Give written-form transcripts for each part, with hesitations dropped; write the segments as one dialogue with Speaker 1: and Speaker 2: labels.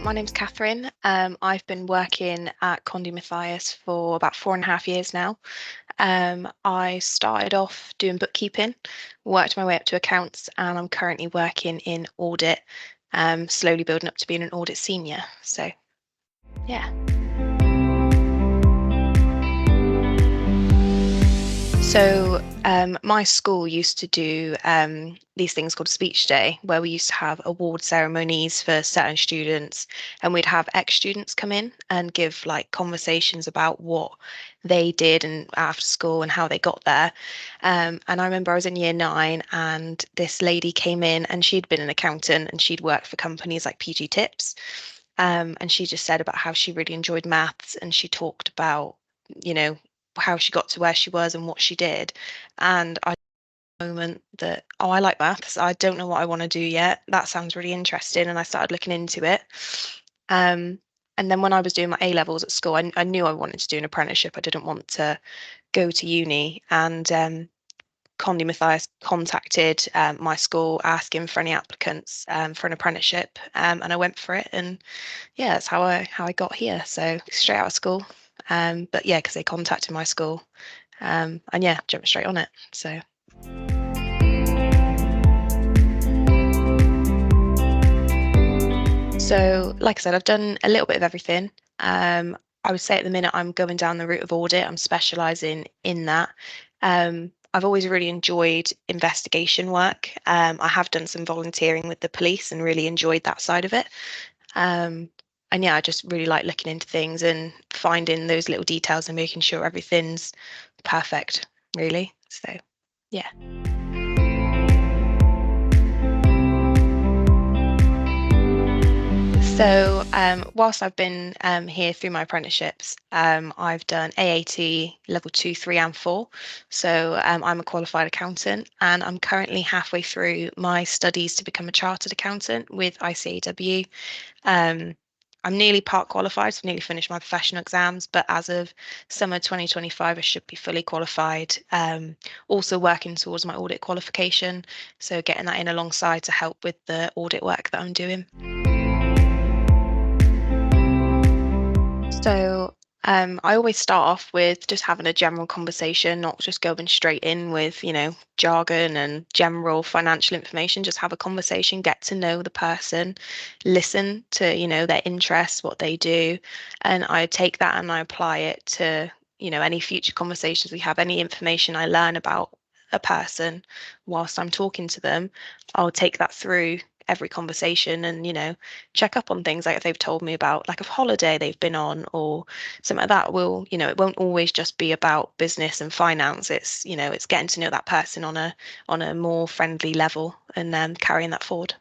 Speaker 1: My name's Catherine. I've been working at Condy Mathias for about 4.5 years now. I started off doing bookkeeping, worked my way up to accounts, and I'm currently working in audit, slowly building up to being an audit senior. So, yeah. My school used to do these things called speech day, where we used to have award ceremonies for certain students, and we'd have ex-students come in and give like conversations about what they did and after school and how they got there. And I remember I was in year 9, and this lady came in, and she'd been an accountant and she'd worked for companies like PG Tips. And she just said about how she really enjoyed maths, and she talked about, you know, how she got to where she was and what she did. And I moment that, oh, I like maths. I don't know what I want to do yet. That sounds really interesting. And I started looking into it. Um, and then when I was doing my A levels at school, I knew I wanted to do an apprenticeship. I didn't want to go to uni. And Condy Mathias contacted my school asking for any applicants for an apprenticeship, and I went for it. And yeah, that's how I got here. So straight out of school. But yeah, because they contacted my school, and yeah, jumped straight on it. So like I said, I've done a little bit of everything. I would say at the minute I'm going down the route of audit. I'm specialising in that. I've always really enjoyed investigation work. I have done some volunteering with the police and really enjoyed that side of it. Um, and yeah, I just really like looking into things and finding those little details and making sure everything's perfect, really. So yeah. Whilst I've been here through my apprenticeships, I've done AAT level 2, 3, and 4. I'm a qualified accountant, and I'm currently halfway through my studies to become a chartered accountant with ICAW. Um, I'm nearly part qualified, so I've nearly finished my professional exams, but as of summer 2025, I should be fully qualified. Also working towards my audit qualification, so getting that in alongside to help with the audit work that I'm doing. I always start off with just having a general conversation, not just going straight in with, jargon and general financial information. Just have a conversation, get to know the person, listen to, their interests, what they do. And I take that and I apply it to, any future conversations we have, any information I learn about a person whilst I'm talking to them, I'll take that through every conversation and check up on things like if they've told me about like a holiday they've been on or something like that. It won't always just be about business and finance. It's getting to know that person on a more friendly level and carrying that forward.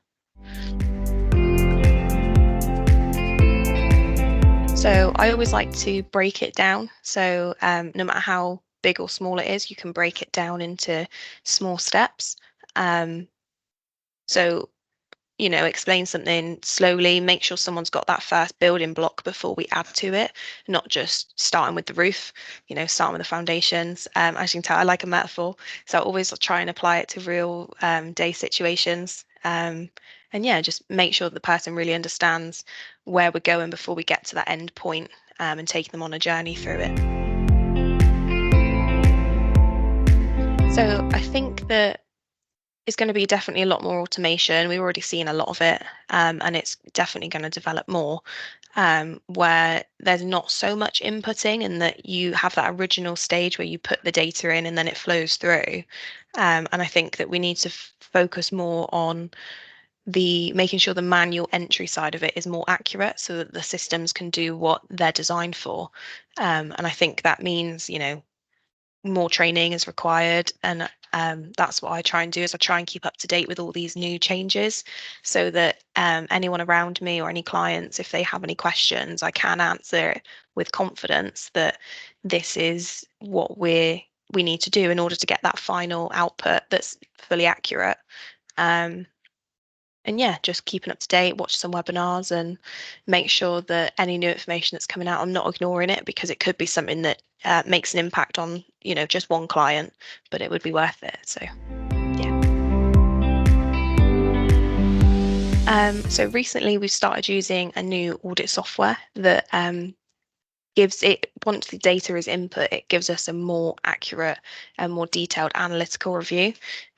Speaker 1: So I always like to break it down. No matter how big or small it is, you can break it down into small steps. Um, so explain something slowly, make sure someone's got that first building block before we add to it, not just starting with the roof, starting with the foundations. As you can tell, I like a metaphor. So I always try and apply it to real day situations. And yeah, just make sure that the person really understands where we're going before we get to that end point, and taking them on a journey through it. So I think that it's going to be definitely a lot more automation. We've already seen a lot of it, and it's definitely going to develop more, where there's not so much inputting and that you have that original stage where you put the data in and then it flows through. And I think that we need to focus more on the making sure the manual entry side of it is more accurate so that the systems can do what they're designed for. And I think that means, more training is required, and that's what I try and do is I try and keep up to date with all these new changes so that anyone around me or any clients, if they have any questions, I can answer it with confidence that this is what we need to do in order to get that final output that's fully accurate. um, and yeah, just keeping up to date, watch some webinars and make sure that any new information that's coming out, I'm not ignoring it because it could be something that makes an impact on, just one client, but it would be worth it. So yeah. So recently we've started using a new audit software that gives it, once the data is input, it gives us a more accurate and more detailed analytical review.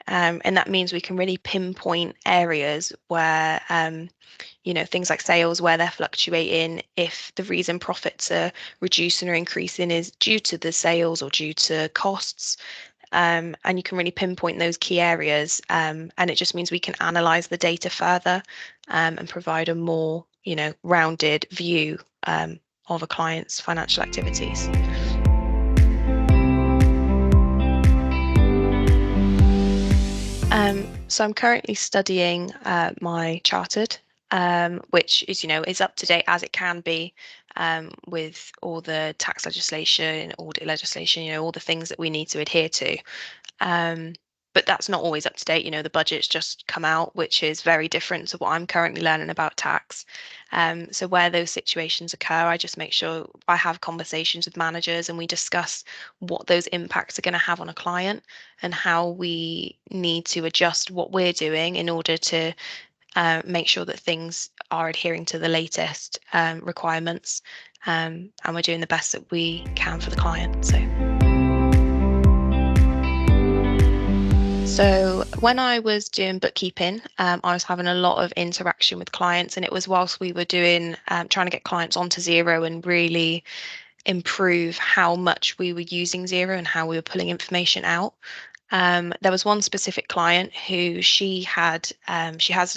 Speaker 1: And that means we can really pinpoint areas where, things like sales, where they're fluctuating, if the reason profits are reducing or increasing is due to the sales or due to costs. And you can really pinpoint those key areas. And it just means we can analyze the data further, and provide a more, rounded view of a client's financial activities. So I'm currently studying my chartered, which is, is up to date as it can be, with all the tax legislation, audit legislation, all the things that we need to adhere to. Um, but that's not always up to date. The budget's just come out, which is very different to what I'm currently learning about tax. So where those situations occur, I just make sure I have conversations with managers and we discuss what those impacts are going to have on a client and how we need to adjust what we're doing in order to make sure that things are adhering to the latest requirements, and we're doing the best that we can for the client. So when I was doing bookkeeping, I was having a lot of interaction with clients, and it was whilst we were doing trying to get clients onto Zero and really improve how much we were using Zero and how we were pulling information out. There was one specific client who she has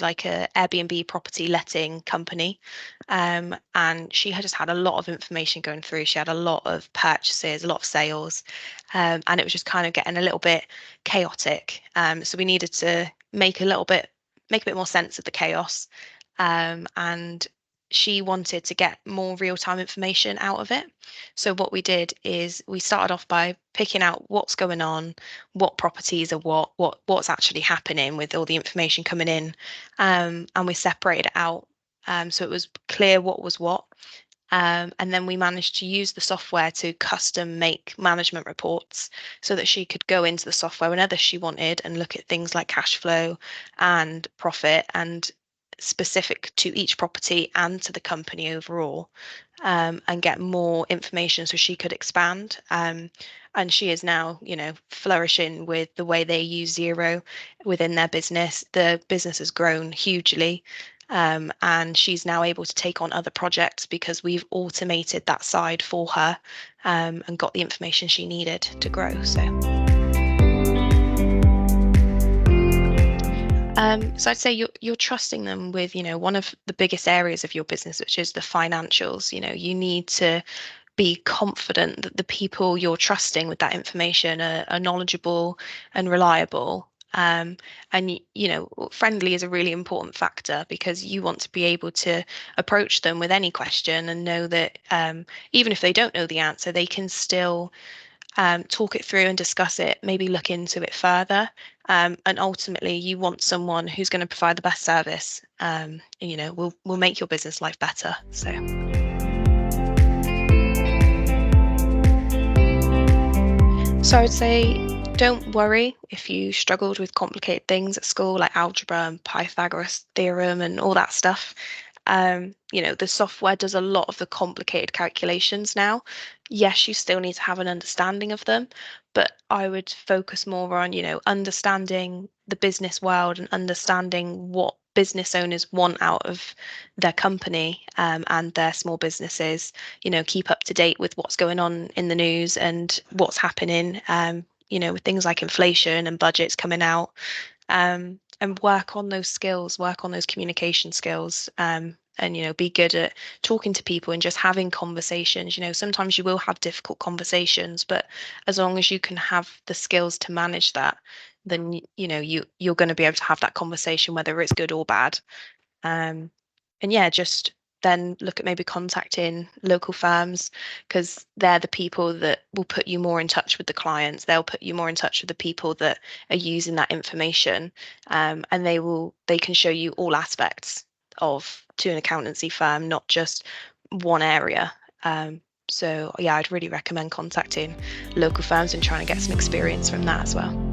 Speaker 1: like a Airbnb property letting company, and she had just had a lot of information going through. She had a lot of purchases, a lot of sales, and it was just kind of getting a little bit chaotic. So we needed to make a bit more sense of the chaos, and she wanted to get more real-time information out of it. So what we did is we started off by picking out what's going on, what properties are what's actually happening with all the information coming in, and we separated it out, so it was clear what was what. And then we managed to use the software to custom make management reports so that she could go into the software whenever she wanted and look at things like cash flow and profit and specific to each property and to the company overall, and get more information so she could expand. And she is now, flourishing with the way they use Zero within their business. The business has grown hugely. And she's now able to take on other projects because we've automated that side for her, and got the information she needed to grow. So I'd say you're trusting them with, one of the biggest areas of your business, which is the financials. You need to be confident that the people you're trusting with that information are knowledgeable and reliable. And friendly is a really important factor because you want to be able to approach them with any question and know that, even if they don't know the answer, they can still talk it through and discuss it, maybe look into it further. And ultimately, you want someone who's going to provide the best service, and, will make your business life better. So I'd say don't worry if you struggled with complicated things at school like algebra and Pythagoras theorem and all that stuff. The software does a lot of the complicated calculations now. Yes, you still need to have an understanding of them, but I would focus more on, understanding the business world and understanding what business owners want out of their company, and their small businesses. Keep up to date with what's going on in the news and what's happening, with things like inflation and budgets coming out, and work on those skills, work on those communication skills, and be good at talking to people and just having conversations. Sometimes you will have difficult conversations, but as long as you can have the skills to manage that, then you're going to be able to have that conversation whether it's good or bad. um, and yeah, just then look at maybe contacting local firms because they're the people that will put you more in touch with the clients. They'll put you more in touch with the people that are using that information, and they can show you all aspects of to an accountancy firm, not just one area. So yeah, I'd really recommend contacting local firms and trying to get some experience from that as well.